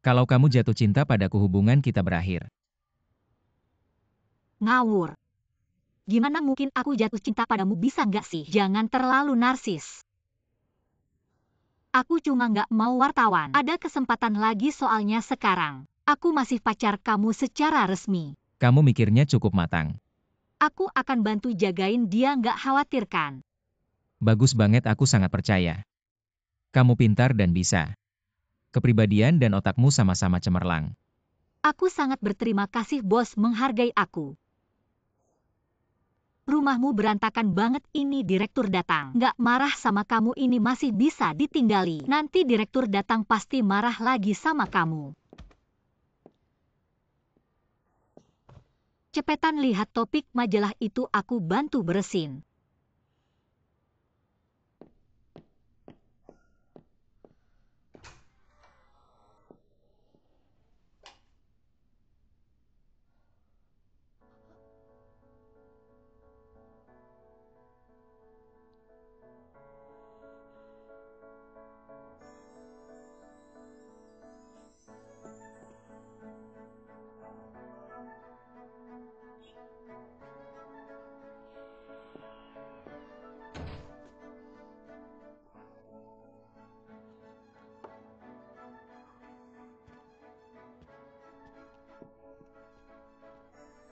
Kalau kamu jatuh cinta padaku hubungan kita berakhir. Ngawur. Gimana mungkin aku jatuh cinta padamu, bisa nggak sih? Jangan terlalu narsis. Aku cuma nggak mau wartawan. Ada kesempatan lagi soalnya sekarang. Aku masih pacar kamu secara resmi. Kamu mikirnya cukup matang. Aku akan bantu jagain dia, nggak khawatirkan. Bagus banget, aku sangat percaya. Kamu pintar dan bisa. Kepribadian dan otakmu sama-sama cemerlang. Aku sangat berterima kasih, bos menghargai aku. Rumahmu berantakan banget, ini direktur datang. Nggak marah sama kamu, ini masih bisa ditinggali. Nanti direktur datang pasti marah lagi sama kamu. Cepetan lihat topik majalah itu, aku bantu beresin.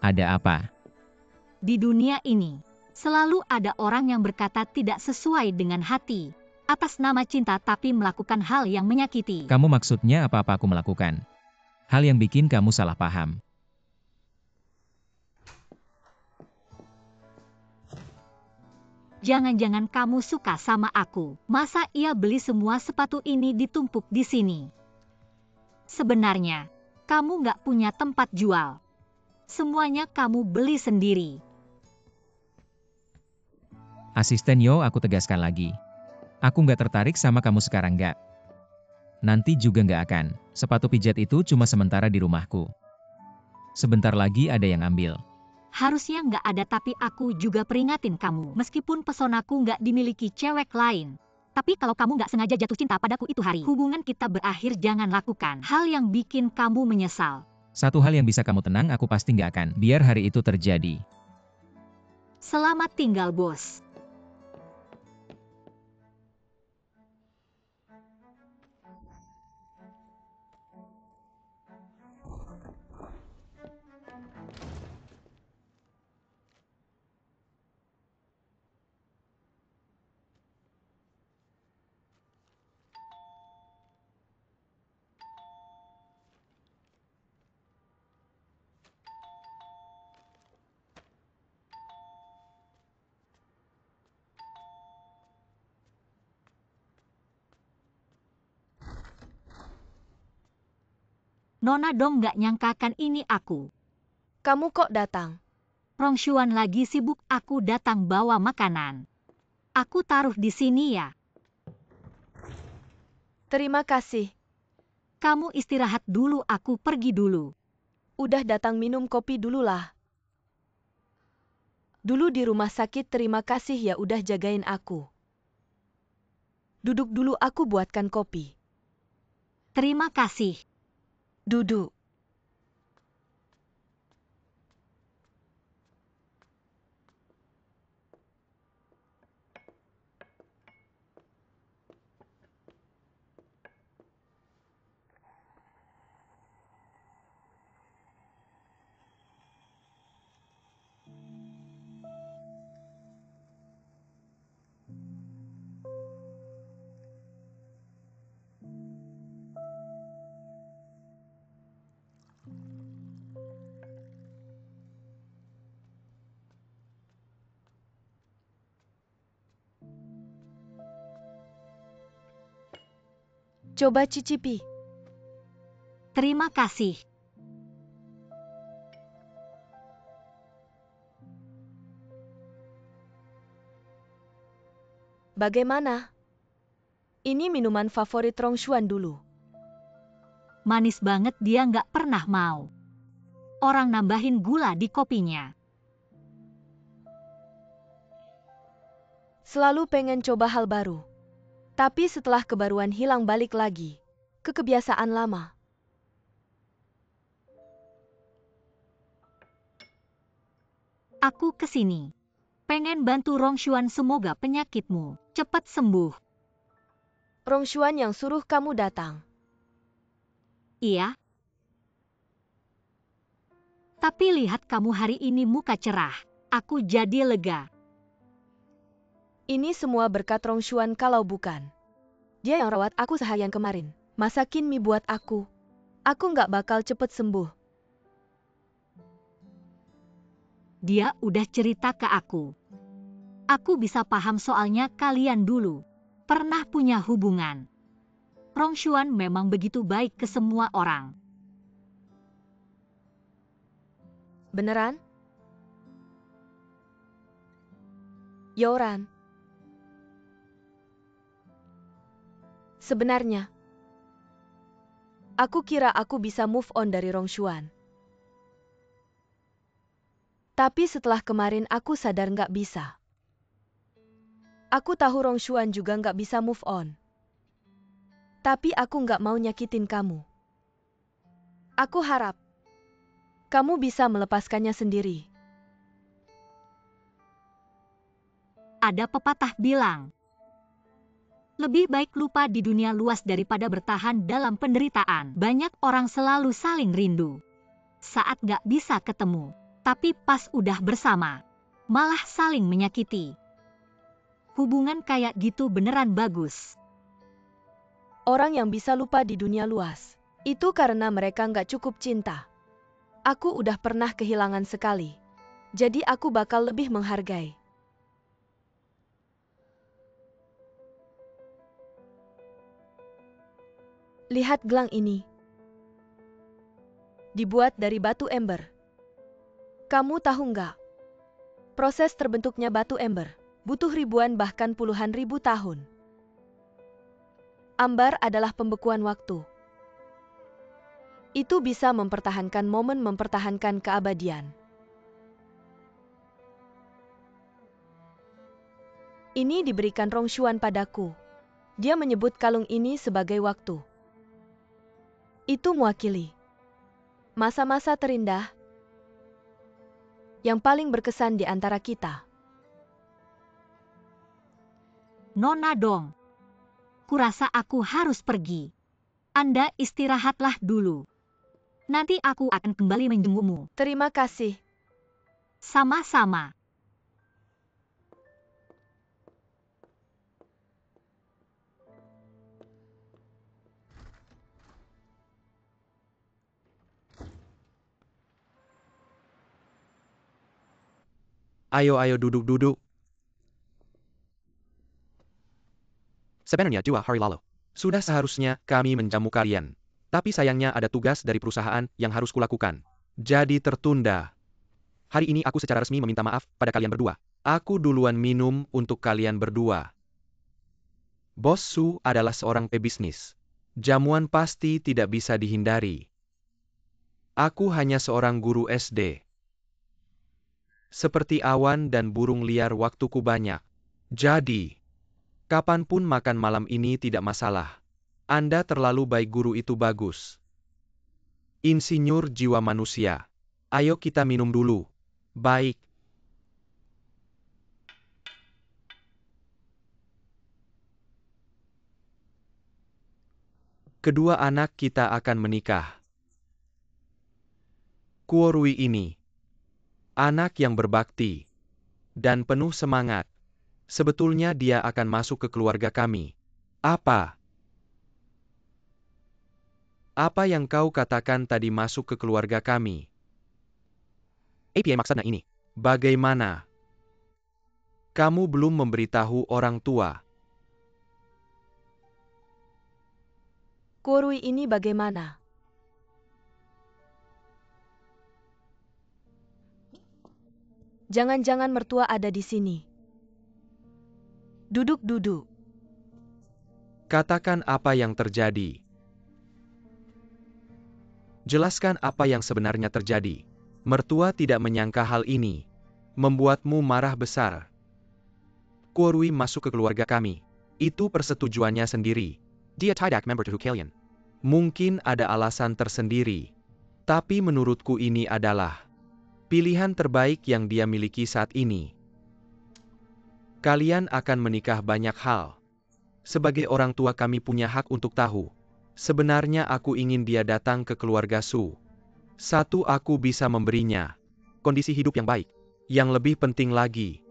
Ada apa? Di dunia ini, selalu ada orang yang berkata tidak sesuai dengan hati, atas nama cinta tapi melakukan hal yang menyakiti. Kamu maksudnya apa-apa aku melakukan? Hal yang bikin kamu salah paham. Jangan-jangan kamu suka sama aku. Masa ia beli semua sepatu ini ditumpuk di sini? Sebenarnya, kamu nggak punya tempat jual. Semuanya kamu beli sendiri. Asisten Yo, aku tegaskan lagi. Aku nggak tertarik sama kamu sekarang, nggak. Nanti juga nggak akan. Sepatu pijat itu cuma sementara di rumahku. Sebentar lagi ada yang ambil. Harusnya nggak ada, tapi aku juga peringatin kamu. Meskipun pesonaku nggak dimiliki cewek lain. Tapi kalau kamu nggak sengaja jatuh cinta padaku itu hari hubungan kita berakhir, jangan lakukan hal yang bikin kamu menyesal. Satu hal yang bisa kamu tenang, aku pasti nggak akan biar hari itu terjadi. Selamat tinggal, bos. Nona dong nggak nyangkakan ini aku. Kamu kok datang? Rongshuan lagi sibuk, aku datang bawa makanan. Aku taruh di sini ya. Terima kasih. Kamu istirahat dulu, aku pergi dulu. Udah datang, minum kopi dulu lah. Dulu di rumah sakit, terima kasih ya udah jagain aku. Duduk dulu, aku buatkan kopi. Terima kasih. Duduk. Coba cicipi. Terima kasih. Bagaimana? Ini minuman favorit Rongshuan dulu. Manis banget, dia nggak pernah mau. Orang nambahin gula di kopinya. Selalu pengen coba hal baru. Tapi setelah kebaruan hilang, balik lagi ke kebiasaan lama. Aku kesini. Pengen bantu Rongshuan, semoga penyakitmu cepat sembuh. Rongshuan yang suruh kamu datang. Iya. Tapi lihat kamu hari ini muka cerah. Aku jadi lega. Ini semua berkat Rongshuan kalau bukan. Dia yang rawat aku seharian kemarin. Masakin mie buat aku. Aku nggak bakal cepet sembuh. Dia udah cerita ke aku. Aku bisa paham soalnya kalian dulu pernah punya hubungan. Rongshuan memang begitu baik ke semua orang. Beneran? Yoran. Sebenarnya, aku kira aku bisa move on dari Rongshuan. Tapi setelah kemarin aku sadar nggak bisa. Aku tahu Rongshuan juga nggak bisa move on. Tapi aku nggak mau nyakitin kamu. Aku harap kamu bisa melepaskannya sendiri. Ada pepatah bilang, lebih baik lupa di dunia luas daripada bertahan dalam penderitaan. Banyak orang selalu saling rindu saat nggak bisa ketemu. Tapi pas udah bersama, malah saling menyakiti. Hubungan kayak gitu beneran bagus. Orang yang bisa lupa di dunia luas, itu karena mereka nggak cukup cinta. Aku udah pernah kehilangan sekali. Jadi aku bakal lebih menghargai. Lihat gelang ini. Dibuat dari batu ember. Kamu tahu nggak? Proses terbentuknya batu ember butuh ribuan bahkan puluhan ribu tahun. Ambar adalah pembekuan waktu. Itu bisa mempertahankan momen, mempertahankan keabadian. Ini diberikan Rongshuan padaku. Dia menyebut kalung ini sebagai waktu. Itu mewakili masa-masa terindah yang paling berkesan di antara kita. Nona Dong, kurasa aku harus pergi. Anda istirahatlah dulu. Nanti aku akan kembali menjengukmu. Terima kasih. Sama-sama. Ayo duduk. Sebenarnya 2 hari lalu, sudah seharusnya kami menjamu kalian. Tapi sayangnya ada tugas dari perusahaan yang harus kulakukan. Jadi tertunda. Hari ini aku secara resmi meminta maaf pada kalian berdua. Aku duluan minum untuk kalian berdua. Bos Su adalah seorang pebisnis. Jamuan pasti tidak bisa dihindari. Aku hanya seorang guru SD. Seperti awan dan burung liar waktuku banyak. Jadi, kapanpun makan malam ini tidak masalah. Anda terlalu baik, guru itu bagus. Insinyur jiwa manusia. Ayo kita minum dulu. Baik. Kedua anak kita akan menikah. Kuorui ini, anak yang berbakti dan penuh semangat. Sebetulnya dia akan masuk ke keluarga kami. Apa? Apa yang kau katakan tadi, masuk ke keluarga kami? Apa maksudnya ini? Bagaimana? Kamu belum memberitahu orang tua. Kuorui ini bagaimana? Jangan-jangan mertua ada di sini. Duduk. Katakan apa yang terjadi. Jelaskan apa yang sebenarnya terjadi. Mertua tidak menyangka hal ini. Membuatmu marah besar. Kuorui masuk ke keluarga kami. Itu persetujuannya sendiri. Dia tidak member to kalian. Mungkin ada alasan tersendiri. Tapi menurutku ini adalah Pilihan terbaik yang dia miliki saat ini. Kalian akan menikah banyak hal. Sebagai orang tua kami punya hak untuk tahu. Sebenarnya aku ingin dia datang ke keluarga Su. Satu, aku bisa memberinya kondisi hidup yang baik. Yang lebih penting lagi,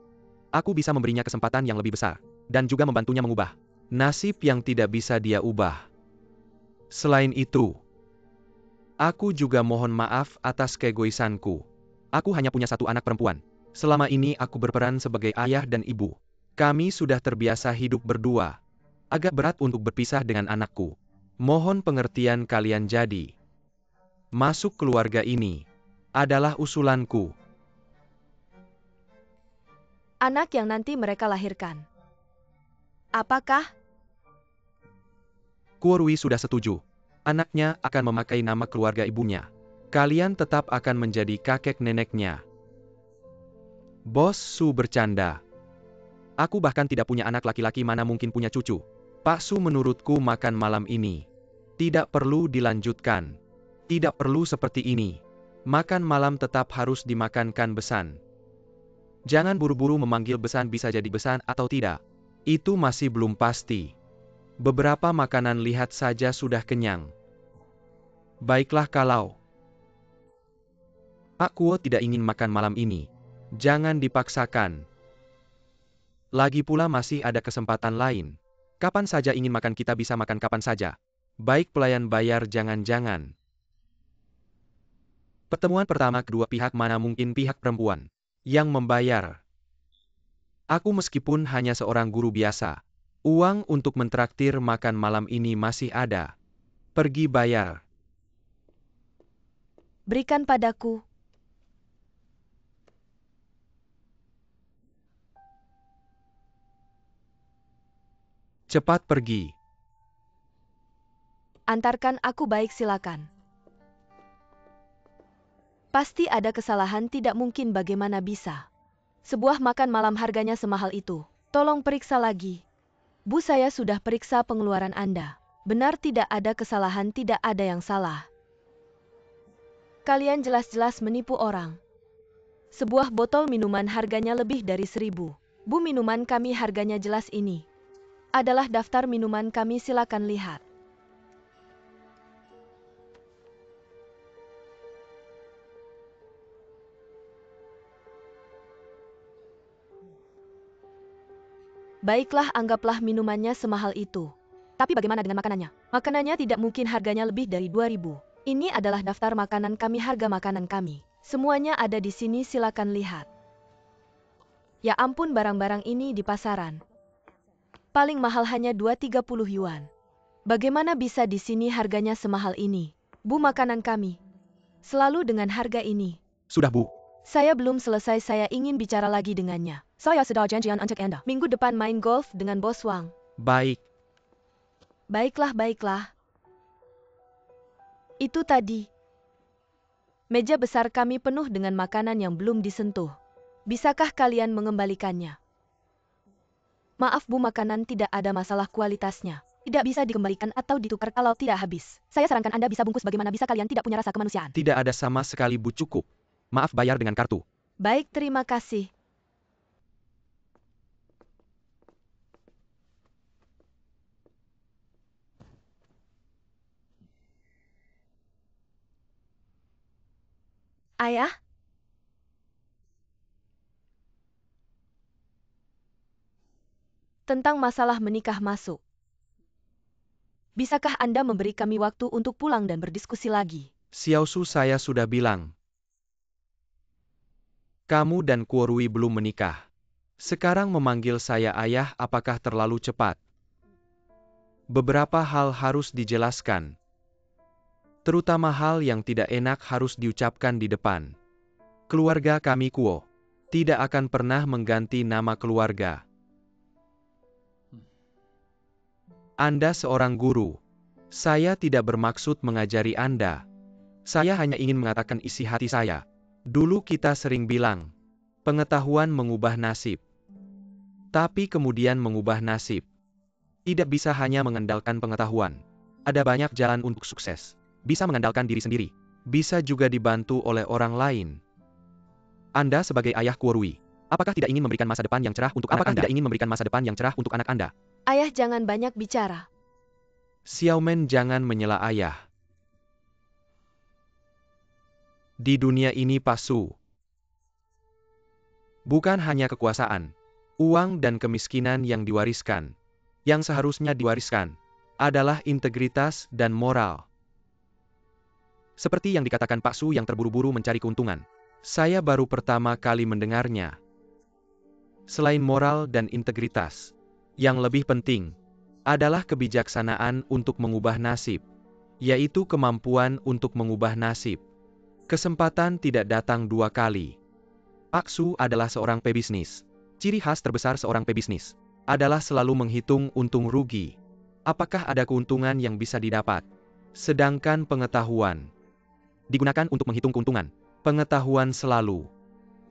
aku bisa memberinya kesempatan yang lebih besar. Dan juga membantunya mengubah nasib yang tidak bisa dia ubah. Selain itu, aku juga mohon maaf atas keegoisanku. Aku hanya punya satu anak perempuan. Selama ini aku berperan sebagai ayah dan ibu. Kami sudah terbiasa hidup berdua. Agak berat untuk berpisah dengan anakku. Mohon pengertian kalian jadi. Masuk keluarga ini adalah usulanku. Anak yang nanti mereka lahirkan. Apakah? Kuorui sudah setuju. Anaknya akan memakai nama keluarga ibunya. Kalian tetap akan menjadi kakek neneknya. Bos Su bercanda. Aku bahkan tidak punya anak laki-laki, mana mungkin punya cucu. Pak Su, menurutku makan malam ini tidak perlu dilanjutkan. Tidak perlu seperti ini. Makan malam tetap harus dimakankan Besan. Jangan buru-buru memanggil Besan, bisa jadi Besan atau tidak. Itu masih belum pasti. Beberapa makanan lihat saja sudah kenyang. Baiklah kalau Pak Kuo tidak ingin makan malam ini, jangan dipaksakan. Lagi pula masih ada kesempatan lain. Kapan saja ingin makan kita bisa makan kapan saja. Baik pelayan bayar jangan-jangan. Pertemuan pertama kedua pihak, mana mungkin pihak perempuan yang membayar. Aku meskipun hanya seorang guru biasa, uang untuk mentraktir makan malam ini masih ada. Pergi bayar. Berikan padaku. Cepat pergi. Antarkan aku, baik, silakan. Pasti ada kesalahan, tidak mungkin, bagaimana bisa. Sebuah makan malam harganya semahal itu. Tolong periksa lagi. Bu, saya sudah periksa pengeluaran Anda. Benar, tidak ada kesalahan, tidak ada yang salah. Kalian jelas-jelas menipu orang. Sebuah botol minuman harganya lebih dari 1.000. Bu, minuman kami harganya jelas ini. Adalah daftar minuman kami, silakan lihat. Baiklah, anggaplah minumannya semahal itu. Tapi bagaimana dengan makanannya? Makanannya tidak mungkin harganya lebih dari 2.000. Ini adalah daftar makanan kami, harga makanan kami. Semuanya ada di sini, silakan lihat. Ya ampun, barang-barang ini di pasaran paling mahal hanya 230 yuan. Bagaimana bisa di sini harganya semahal ini? Bu, makanan kami selalu dengan harga ini. Sudah, Bu. Saya belum selesai, saya ingin bicara lagi dengannya. Saya sudah janjian untuk Anda. Minggu depan main golf dengan Bos Wang. Baik. Baiklah, baiklah. Itu tadi. Meja besar kami penuh dengan makanan yang belum disentuh. Bisakah kalian mengembalikannya? Maaf Bu, makanan tidak ada masalah kualitasnya. Tidak bisa dikembalikan atau ditukar kalau tidak habis. Saya sarankan Anda bisa bungkus, bagaimana bisa kalian tidak punya rasa kemanusiaan? Tidak ada sama sekali, Bu, cukup. Maaf, bayar dengan kartu. Baik, terima kasih. Ayah? Tentang masalah menikah masuk. Bisakah Anda memberi kami waktu untuk pulang dan berdiskusi lagi? Xiao Su, saya sudah bilang. Kamu dan Kuorui belum menikah. Sekarang memanggil saya ayah apakah terlalu cepat? Beberapa hal harus dijelaskan. Terutama hal yang tidak enak harus diucapkan di depan. Keluarga kami Kuo tidak akan pernah mengganti nama keluarga. Anda seorang guru. Saya tidak bermaksud mengajari Anda. Saya hanya ingin mengatakan isi hati saya. Dulu kita sering bilang, pengetahuan mengubah nasib. Tapi kemudian mengubah nasib. Tidak bisa hanya mengandalkan pengetahuan. Ada banyak jalan untuk sukses. Bisa mengandalkan diri sendiri. Bisa juga dibantu oleh orang lain. Anda sebagai ayah Kuorui, apakah tidak ingin memberikan masa depan yang cerah untuk anak Anda? Tidak ingin memberikan masa depan yang cerah untuk anak Anda? Ayah jangan banyak bicara. Xiaomen jangan menyela ayah. Di dunia ini Pasu, bukan hanya kekuasaan, uang dan kemiskinan yang diwariskan. Yang seharusnya diwariskan adalah integritas dan moral. Seperti yang dikatakan Pak Su yang terburu-buru mencari keuntungan. Saya baru pertama kali mendengarnya. Selain moral dan integritas, yang lebih penting adalah kebijaksanaan untuk mengubah nasib, yaitu kemampuan untuk mengubah nasib. Kesempatan tidak datang dua kali. Pak Su adalah seorang pebisnis. Ciri khas terbesar seorang pebisnis adalah selalu menghitung untung rugi. Apakah ada keuntungan yang bisa didapat? Sedangkan pengetahuan digunakan untuk menghitung keuntungan. Pengetahuan selalu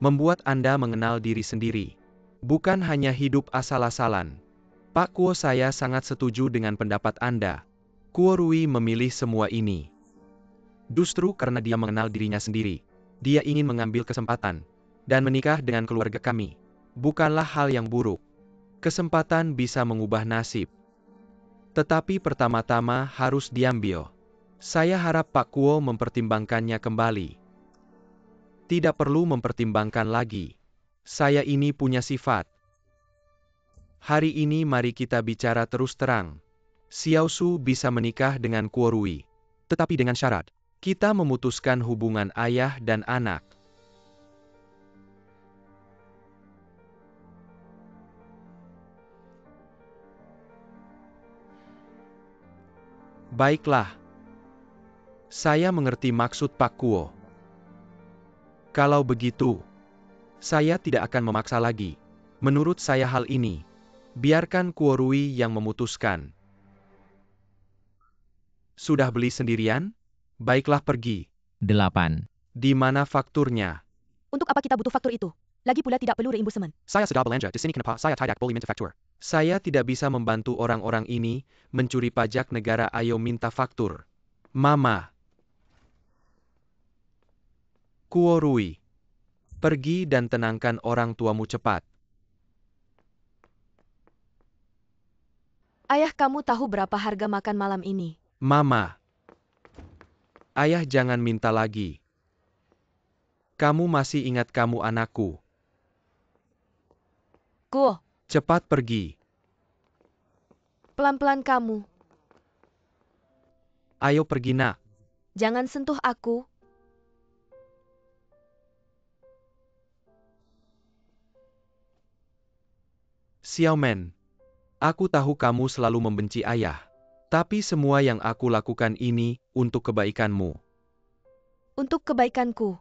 membuat Anda mengenal diri sendiri. Bukan hanya hidup asal-asalan. Pak Kuo, saya sangat setuju dengan pendapat Anda. Kuorui memilih semua ini justru karena dia mengenal dirinya sendiri. Dia ingin mengambil kesempatan dan menikah dengan keluarga kami. Bukanlah hal yang buruk. Kesempatan bisa mengubah nasib. Tetapi pertama-tama harus diambil. Saya harap Pak Kuo mempertimbangkannya kembali. Tidak perlu mempertimbangkan lagi. Saya ini punya sifat. Hari ini mari kita bicara terus terang. Xiao Su bisa menikah dengan Kuorui, tetapi dengan syarat kita memutuskan hubungan ayah dan anak. Baiklah. Saya mengerti maksud Pak Kuo. Kalau begitu, saya tidak akan memaksa lagi. Menurut saya hal ini, biarkan Kuorui yang memutuskan. Sudah beli sendirian? Baiklah pergi. 8. Di mana fakturnya? Untuk apa kita butuh faktur itu? Lagi pula tidak perlu reimbursement. Saya sedang belanja di sini kenapa saya tidak boleh minta faktur? Saya tidak bisa membantu orang-orang ini mencuri pajak negara. Ayo minta faktur. Mama. Kuorui. Pergi dan tenangkan orang tuamu cepat. Ayah, kamu tahu berapa harga makan malam ini? Mama. Ayah jangan minta lagi. Kamu masih ingat kamu anakku. Kuo, Cepat pergi. pelan-pelan kamu. Ayo pergi nak. Jangan sentuh aku. Xiaomen. Aku tahu kamu selalu membenci ayah. Tapi semua yang aku lakukan ini untuk kebaikanmu. Untuk kebaikanku.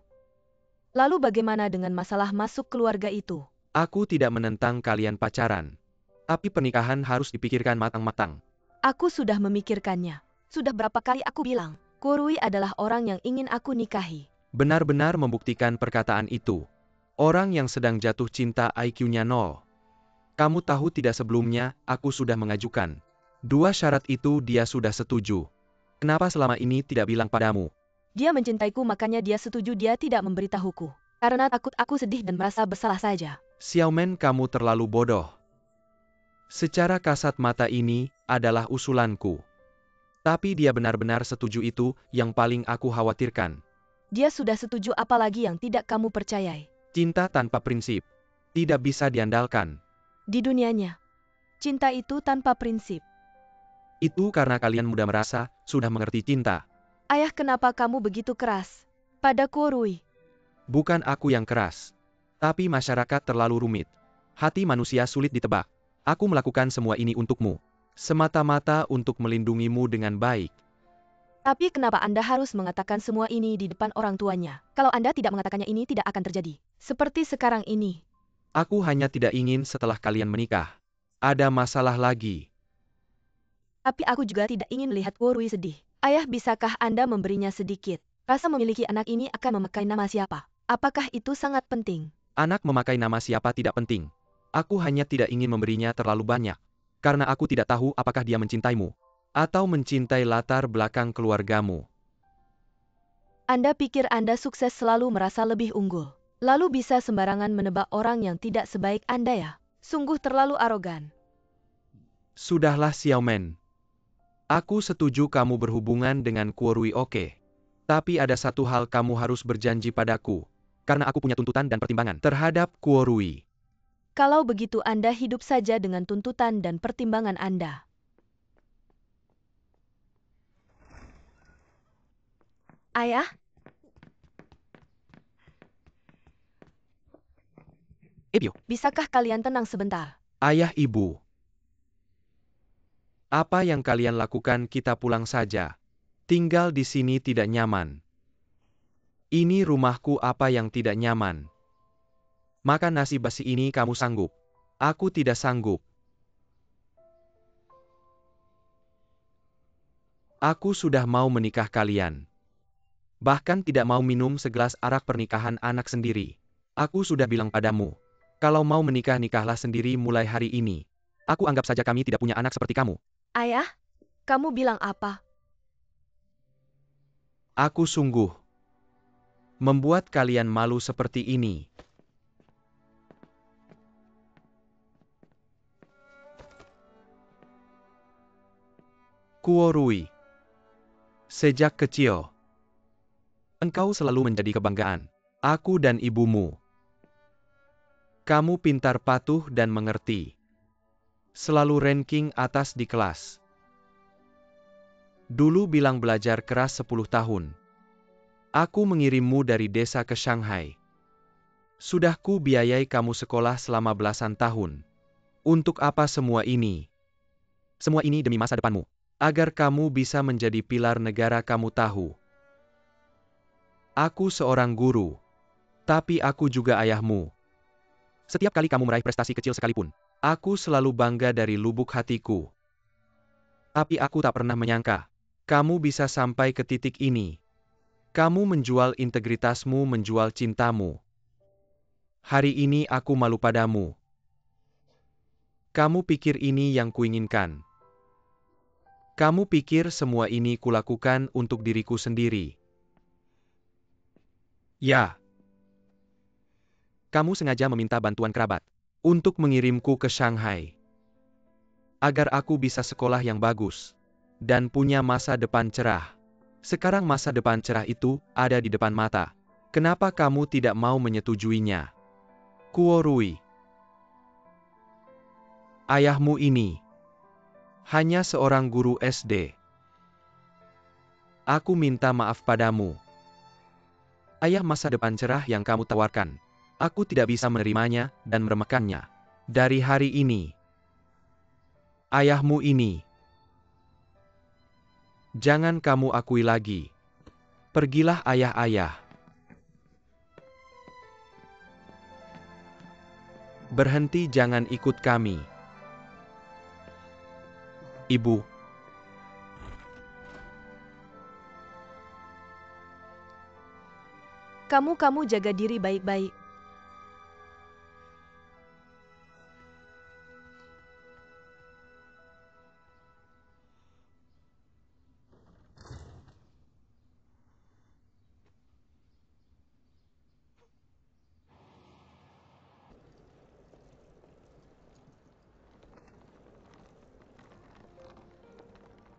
Lalu bagaimana dengan masalah masuk keluarga itu? Aku tidak menentang kalian pacaran. Tapi pernikahan harus dipikirkan matang-matang. Aku sudah memikirkannya. Sudah berapa kali aku bilang, Kuorui adalah orang yang ingin aku nikahi. Benar-benar membuktikan perkataan itu. Orang yang sedang jatuh cinta IQ-nya 0. Kamu tahu tidak, sebelumnya aku sudah mengajukan 2 syarat itu, dia sudah setuju. Kenapa selama ini tidak bilang padamu? Dia mencintaiku, makanya dia setuju. Dia tidak memberitahuku. Karena takut aku sedih dan merasa bersalah saja. Xiaomen, kamu terlalu bodoh. Secara kasat mata ini adalah usulanku. Tapi dia benar-benar setuju, itu yang paling aku khawatirkan. Dia sudah setuju, apalagi yang tidak kamu percayai. Cinta tanpa prinsip tidak bisa diandalkan. Di dunianya, cinta itu tanpa prinsip. Itu karena kalian mudah merasa sudah mengerti cinta. Ayah, kenapa kamu begitu keras pada Kuorui? Bukan aku yang keras. Tapi masyarakat terlalu rumit. Hati manusia sulit ditebak. Aku melakukan semua ini untukmu. Semata-mata untuk melindungimu dengan baik. Tapi kenapa Anda harus mengatakan semua ini di depan orang tuanya? Kalau Anda tidak mengatakannya, ini tidak akan terjadi. Seperti sekarang ini. Aku hanya tidak ingin setelah kalian menikah ada masalah lagi. Tapi aku juga tidak ingin melihat Kuorui sedih. Ayah, bisakah Anda memberinya sedikit? Rasa memiliki anak ini akan memakai nama siapa? Apakah itu sangat penting? Anak memakai nama siapa tidak penting. Aku hanya tidak ingin memberinya terlalu banyak. Karena aku tidak tahu apakah dia mencintaimu atau mencintai latar belakang keluargamu. Anda pikir Anda sukses selalu merasa lebih unggul. Lalu bisa sembarangan menebak orang yang tidak sebaik Anda ya? Sungguh terlalu arogan. Sudahlah Xiaomen. Aku setuju kamu berhubungan dengan Kuorui oke. Tapi ada satu hal kamu harus berjanji padaku. Karena aku punya tuntutan dan pertimbangan terhadap Kuorui. Kalau begitu Anda hidup saja dengan tuntutan dan pertimbangan Anda. Ayah? Ebyo, Bisakah kalian tenang sebentar? ayah ibu. Apa yang kalian lakukan kita pulang saja. Tinggal di sini tidak nyaman. Ini rumahku apa yang tidak nyaman. Makan nasi basi ini kamu sanggup. Aku tidak sanggup. Aku sudah mau menikah kalian. Bahkan tidak mau minum segelas arak pernikahan anak sendiri. Aku sudah bilang padamu. Kalau mau menikah, nikahlah sendiri mulai hari ini. Aku anggap saja kami tidak punya anak seperti kamu. Ayah? Kamu bilang apa? Aku sungguh membuat kalian malu seperti ini. Kuorui. Sejak kecil, engkau selalu menjadi kebanggaan aku dan ibumu. Kamu pintar, patuh, dan mengerti. Selalu ranking atas di kelas. Dulu bilang belajar keras 10 tahun. Aku mengirimmu dari desa ke Shanghai. Sudah ku biayai kamu sekolah selama belasan tahun. Untuk apa semua ini? Semua ini demi masa depanmu. Agar kamu bisa menjadi pilar negara, kamu tahu. Aku seorang guru. Tapi aku juga ayahmu. Setiap kali kamu meraih prestasi kecil sekalipun, aku selalu bangga dari lubuk hatiku. Tapi aku tak pernah menyangka, kamu bisa sampai ke titik ini. Kamu menjual integritasmu, menjual cintamu. Hari ini aku malu padamu. Kamu pikir ini yang kuinginkan? Kamu pikir semua ini kulakukan untuk diriku sendiri? Ya. Kamu sengaja meminta bantuan kerabat untuk mengirimku ke Shanghai. Agar aku bisa sekolah yang bagus dan punya masa depan cerah. Sekarang masa depan cerah itu ada di depan mata. Kenapa kamu tidak mau menyetujuinya? Kuorui. Ayahmu ini hanya seorang guru SD. Aku minta maaf padamu. Ayah, masa depan cerah yang kamu tawarkan, aku tidak bisa menerimanya dan meremehkannya. Dari hari ini, ayahmu ini jangan kamu akui lagi. Pergilah ayah-ayah. Berhenti, jangan ikut kami. Ibu. Kamu jaga diri baik-baik.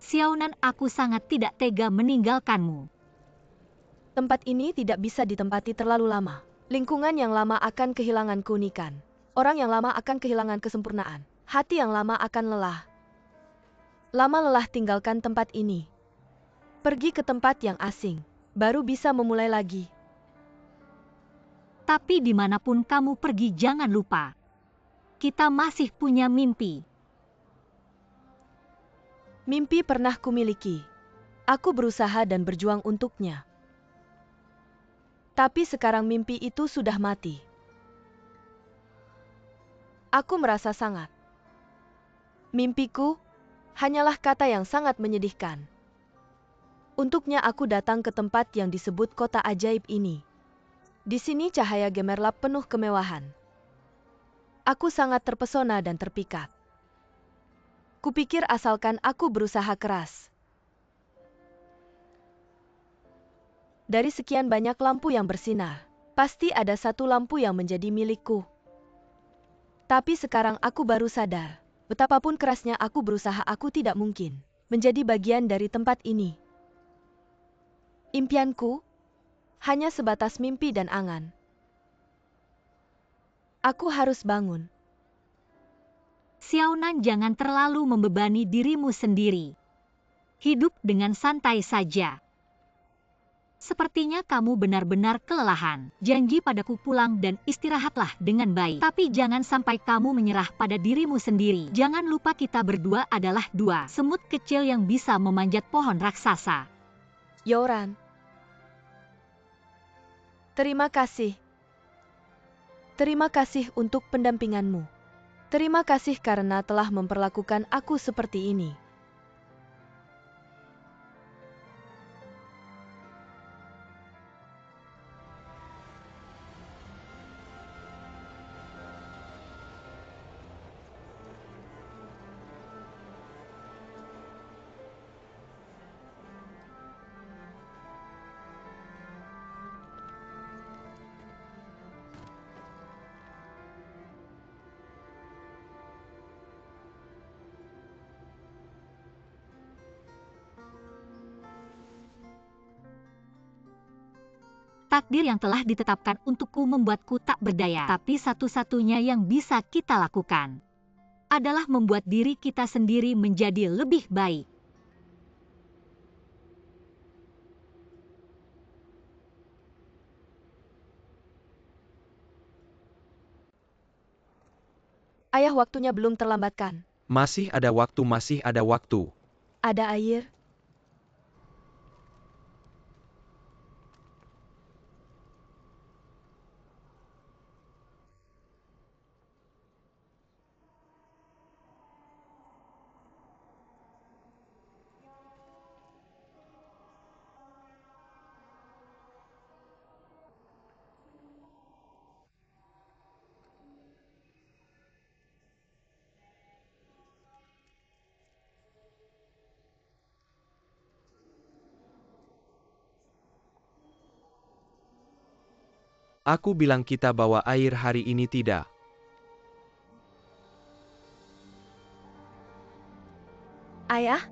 Xiaonan, aku sangat tidak tega meninggalkanmu. Tempat ini tidak bisa ditempati terlalu lama. Lingkungan yang lama akan kehilangan keunikan. Orang yang lama akan kehilangan kesempurnaan. Hati yang lama akan lelah. Lama lelah, tinggalkan tempat ini. Pergi ke tempat yang asing. Baru bisa memulai lagi. Tapi dimanapun kamu pergi, jangan lupa. Kita masih punya mimpi. Mimpi pernah kumiliki. Aku berusaha dan berjuang untuknya. Tapi sekarang mimpi itu sudah mati. Aku merasa sangat. Mimpiku hanyalah kata yang sangat menyedihkan. Untuknya aku datang ke tempat yang disebut kota ajaib ini. Di sini cahaya gemerlap penuh kemewahan. Aku sangat terpesona dan terpikat. Kupikir asalkan aku berusaha keras. Dari sekian banyak lampu yang bersinar, Pasti ada satu lampu yang menjadi milikku. Tapi sekarang aku baru sadar, betapapun kerasnya aku berusaha, aku tidak mungkin menjadi bagian dari tempat ini. Impianku hanya sebatas mimpi dan angan. Aku harus bangun. Xiaonan, jangan terlalu membebani dirimu sendiri. Hidup dengan santai saja. Sepertinya kamu benar-benar kelelahan. Janji padaku pulang dan istirahatlah dengan baik. Tapi jangan sampai kamu menyerah pada dirimu sendiri. Jangan lupa kita berdua adalah dua semut kecil yang bisa memanjat pohon raksasa. Yoran. Terima kasih. Terima kasih untuk pendampinganmu. Terima kasih karena telah memperlakukan aku seperti ini. Takdir yang telah ditetapkan untukku membuatku tak berdaya. Tapi satu-satunya yang bisa kita lakukan adalah membuat diri kita sendiri menjadi lebih baik. Ayah, waktunya belum terlambat kan? Masih ada waktu, masih ada waktu. Ada air? Aku bilang kita bawa air hari ini tidak. Ayah?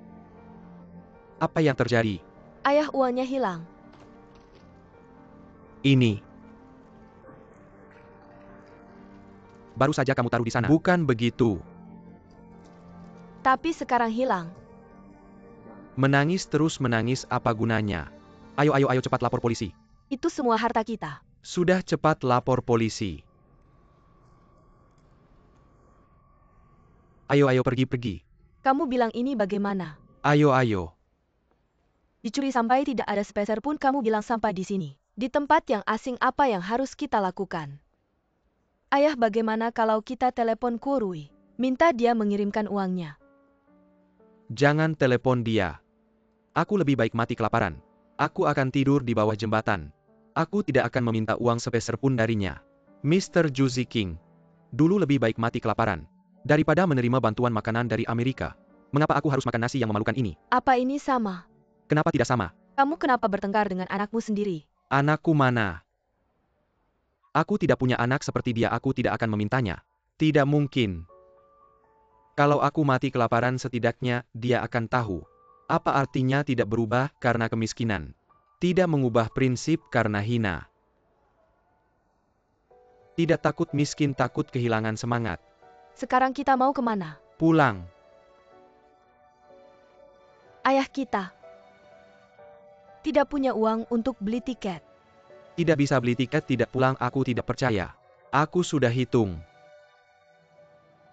Apa yang terjadi? Ayah, uangnya hilang. Ini. Baru saja kamu taruh di sana. Bukan begitu. Tapi sekarang hilang. Menangis terus menangis apa gunanya? Ayo ayo ayo cepat lapor polisi. Itu semua harta kita. Sudah, cepat lapor polisi. Ayo ayo pergi. Kamu bilang ini bagaimana? Ayo ayo. Dicuri sampai tidak ada sepeser pun, kamu bilang sampai di sini. Di tempat yang asing, apa yang harus kita lakukan? Ayah, bagaimana kalau kita telepon Kurui? Minta dia mengirimkan uangnya. Jangan telepon dia. Aku lebih baik mati kelaparan. Aku akan tidur di bawah jembatan. Aku tidak akan meminta uang sepeser pun darinya. Mr. Juzi King. Dulu lebih baik mati kelaparan daripada menerima bantuan makanan dari Amerika. Mengapa aku harus makan nasi yang memalukan ini? Apa ini sama? Kenapa tidak sama? Kamu kenapa bertengkar dengan anakmu sendiri? Anakku mana? Aku tidak punya anak seperti dia, aku tidak akan memintanya. Tidak mungkin. Kalau aku mati kelaparan, setidaknya dia akan tahu apa artinya tidak berubah karena kemiskinan. Tidak mengubah prinsip karena hina. Tidak takut miskin, takut kehilangan semangat. Sekarang kita mau kemana? Pulang. Ayah kita tidak punya uang untuk beli tiket. Tidak bisa beli tiket, tidak pulang, aku tidak percaya. Aku sudah hitung.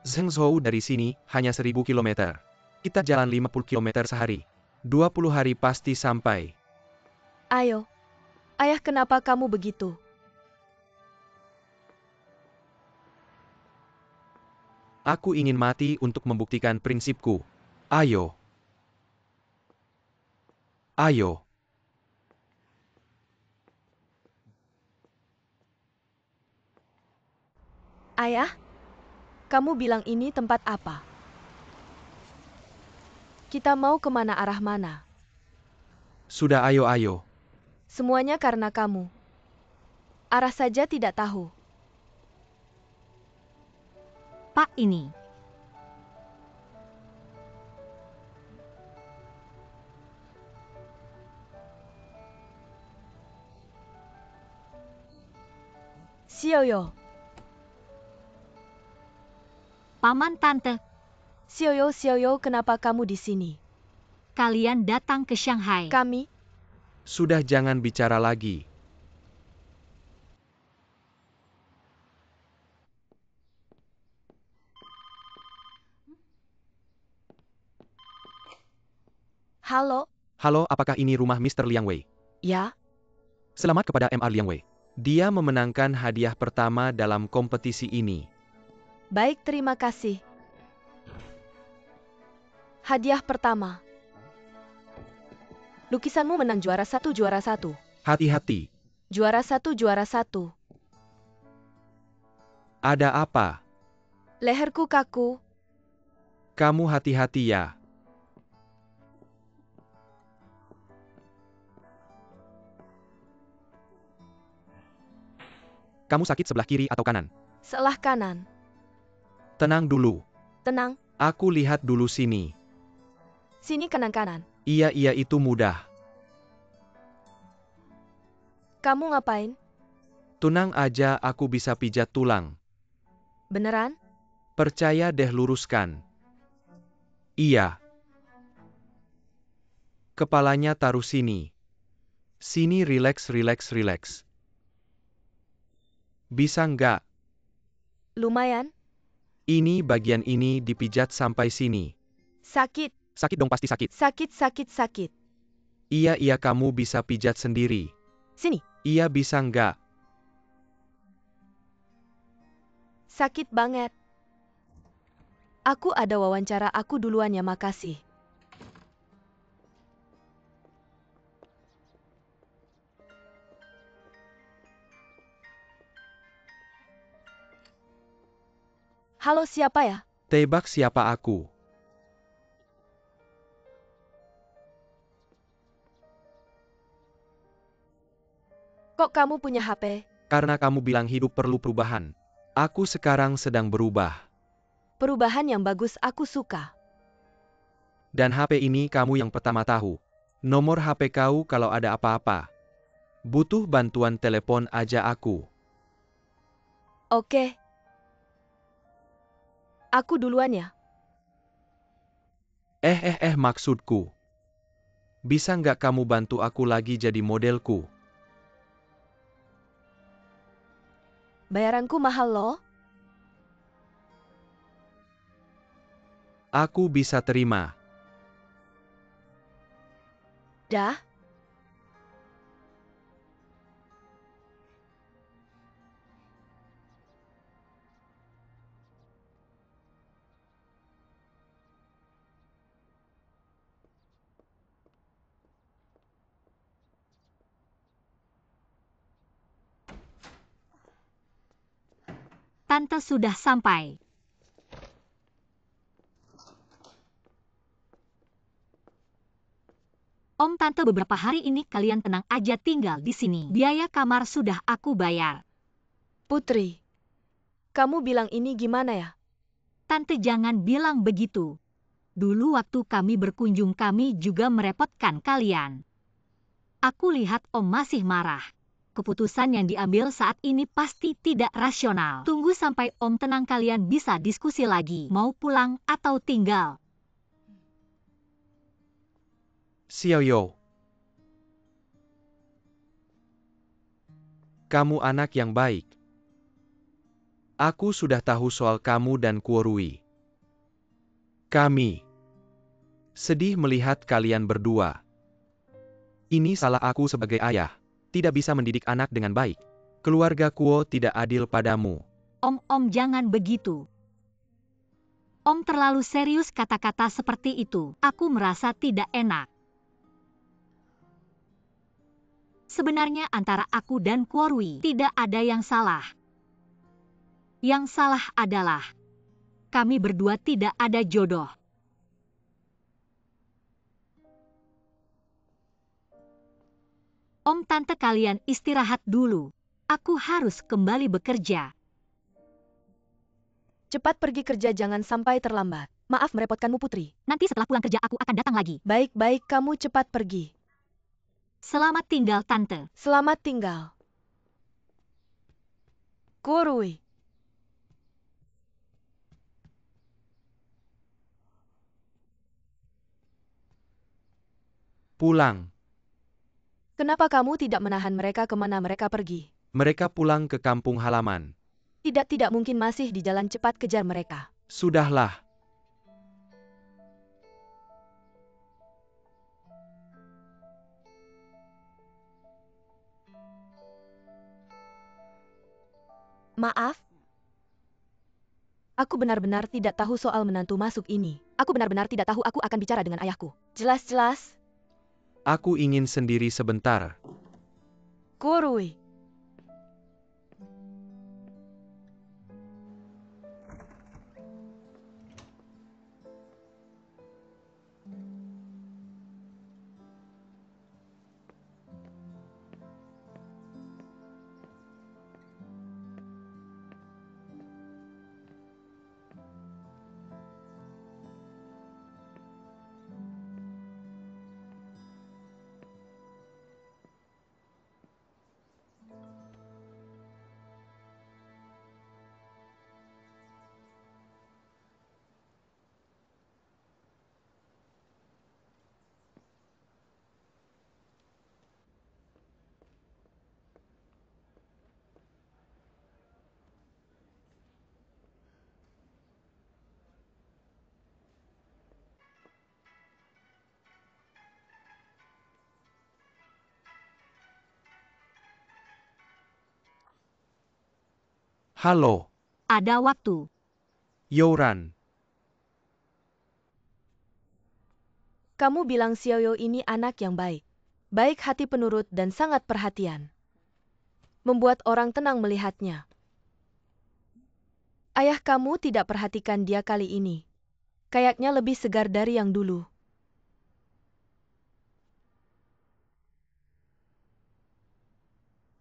Zhengzhou dari sini hanya 1000 km. Kita jalan 50 km sehari. 20 hari pasti sampai. Ayo. Ayah, kenapa kamu begitu? Aku ingin mati untuk membuktikan prinsipku. Ayo. Ayo. Ayah, kamu bilang ini tempat apa? Kita mau kemana, arah mana? Sudah, ayo ayo. Semuanya karena kamu. Arah saja tidak tahu. Pak ini. Sioyo. Paman Tante, Sioyo, kenapa kamu di sini? kalian datang ke Shanghai. Kami? Sudah jangan bicara lagi. Halo? Halo, apakah ini rumah Mr. Liang Wei? Ya? Selamat kepada Mr. Liang Wei. Dia memenangkan hadiah pertama dalam kompetisi ini. Baik, terima kasih. Hadiah pertama. Lukisanmu menang juara 1. Hati-hati. Juara 1. Ada apa? Leherku kaku. Kamu hati-hati ya. Kamu sakit sebelah kiri atau kanan? Sebelah kanan. Tenang dulu. Tenang. Aku lihat dulu sini. Sini kanan-kanan. Iya itu mudah. Kamu ngapain? Tenang aja, aku bisa pijat tulang. Beneran? Percaya deh, luruskan. Iya. Kepalanya taruh sini. Sini, rileks. Bisa nggak? Lumayan. Ini bagian ini dipijat sampai sini. Sakit. Sakit dong, pasti sakit. Sakit. Iya, kamu bisa pijat sendiri. Sini. Iya, bisa nggak? Sakit banget. Aku ada wawancara, aku duluan ya, makasih. Halo, siapa ya? Tebak siapa aku? Kok kamu punya HP? Karena kamu bilang hidup perlu perubahan. Aku sekarang sedang berubah. Perubahan yang bagus, aku suka. Dan HP ini kamu yang pertama tahu. Nomor HP kau kalau ada apa-apa. Butuh bantuan telepon aja aku. Oke. Aku duluan ya. Maksudku. Bisa nggak kamu bantu aku lagi jadi modelku? Bayaranku mahal loh. Aku bisa terima. Dah. Tante sudah sampai. Om Tante, beberapa hari ini kalian tenang aja tinggal di sini. Biaya kamar sudah aku bayar. Putri. Kamu bilang ini gimana ya? Tante jangan bilang begitu. Dulu waktu kami berkunjung kami juga merepotkan kalian. Aku lihat Om masih marah. Keputusan yang diambil saat ini pasti tidak rasional. Tunggu sampai Om tenang, kalian bisa diskusi lagi. Mau pulang atau tinggal? Xiaoyo. Kamu anak yang baik. Aku sudah tahu soal kamu dan Kuorui. Kami sedih melihat kalian berdua. Ini salah aku sebagai ayah. Tidak bisa mendidik anak dengan baik. Keluarga Kuo tidak adil padamu. Om jangan begitu. Om terlalu serius kata-kata seperti itu. Aku merasa tidak enak. Sebenarnya antara aku dan Kuorui tidak ada yang salah. Yang salah adalah kami berdua tidak ada jodoh. Om Tante, kalian istirahat dulu. Aku harus kembali bekerja. Cepat pergi kerja, jangan sampai terlambat. Maaf merepotkanmu, Putri. Nanti setelah pulang kerja aku akan datang lagi. Baik-baik, kamu cepat pergi. Selamat tinggal, Tante. Selamat tinggal. Kurui. Pulang. Kenapa kamu tidak menahan mereka kemana mereka pergi? Mereka pulang ke kampung halaman. Tidak mungkin masih di jalan, cepat kejar mereka. Sudahlah. Maaf. Aku benar-benar tidak tahu soal menantu masuk ini. Aku benar-benar tidak tahu aku akan bicara dengan ayahku. Jelas-jelas. Aku ingin sendiri sebentar. Kurui. Halo, Ada waktu. Yoran. Kamu bilang Xiaoyo ini anak yang baik. Baik hati, penurut, dan sangat perhatian. Membuat orang tenang melihatnya. Ayah kamu tidak perhatikan dia kali ini. Kayaknya lebih segar dari yang dulu.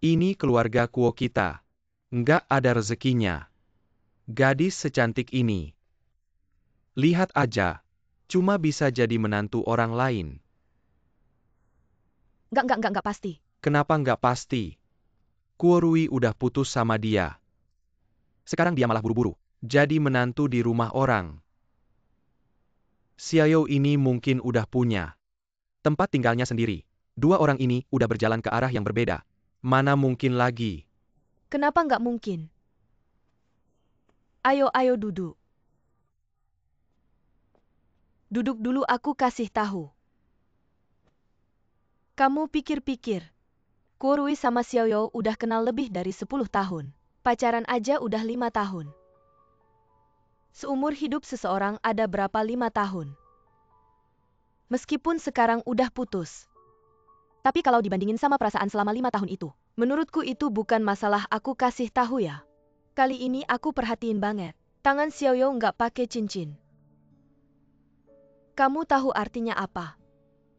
Ini keluarga Kuo kita. Nggak ada rezekinya. Gadis secantik ini. Lihat aja. Cuma bisa jadi menantu orang lain. Enggak pasti. Kenapa nggak pasti? Kuorui udah putus sama dia. Sekarang dia malah buru-buru. Jadi menantu di rumah orang. Xiaoyo ini mungkin udah punya tempat tinggalnya sendiri. Dua orang ini udah berjalan ke arah yang berbeda. Mana mungkin lagi? Kenapa nggak mungkin? Ayo duduk. Duduk dulu, aku kasih tahu. Kamu pikir-pikir. Kurui sama Xiaoyo udah kenal lebih dari 10 tahun. Pacaran aja udah 5 tahun. Seumur hidup seseorang ada berapa 5 tahun? Meskipun sekarang udah putus. Tapi kalau dibandingin sama perasaan selama 5 tahun itu, menurutku itu bukan masalah, aku kasih tahu ya. Kali ini aku perhatiin banget. Tangan Xiaoyo nggak pakai cincin. Kamu tahu artinya apa?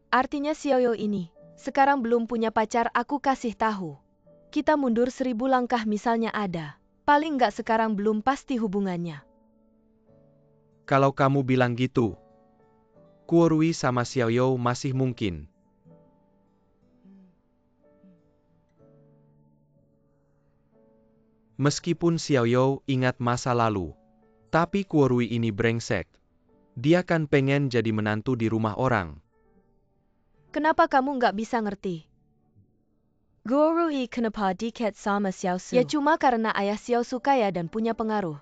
Artinya Xiaoyo ini sekarang belum punya pacar, aku kasih tahu. Kita mundur 1000 langkah misalnya ada. Paling nggak sekarang belum pasti hubungannya. Kalau kamu bilang gitu, Kuorui sama Xiaoyo masih mungkin. Meskipun Xiaoyo ingat masa lalu, tapi Kuorui ini brengsek. Dia kan pengen jadi menantu di rumah orang. Kenapa kamu nggak bisa ngerti? Kurui kenapa diket sama Xiaosu? Ya cuma karena ayah Xiaosu kaya dan punya pengaruh.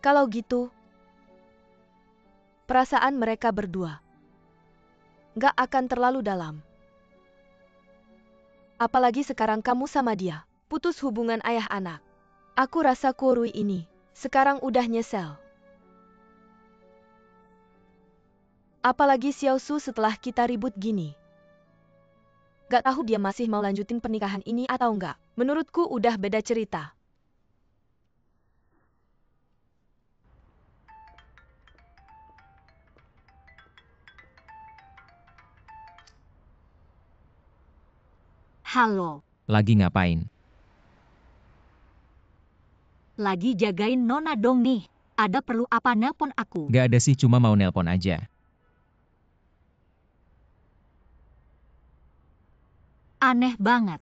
Kalau gitu, perasaan mereka berdua nggak akan terlalu dalam. Apalagi sekarang kamu sama dia, putus hubungan ayah anak. Aku rasa Kurui ini sekarang udah nyesel. Apalagi Xiaosu setelah kita ribut gini. Gak tahu dia masih mau lanjutin pernikahan ini atau enggak. Menurutku udah beda cerita. Halo, Lagi ngapain? lagi jagain Nona dong nih. Ada perlu apa nelpon aku? Gak ada sih, cuma mau nelpon aja. Aneh banget.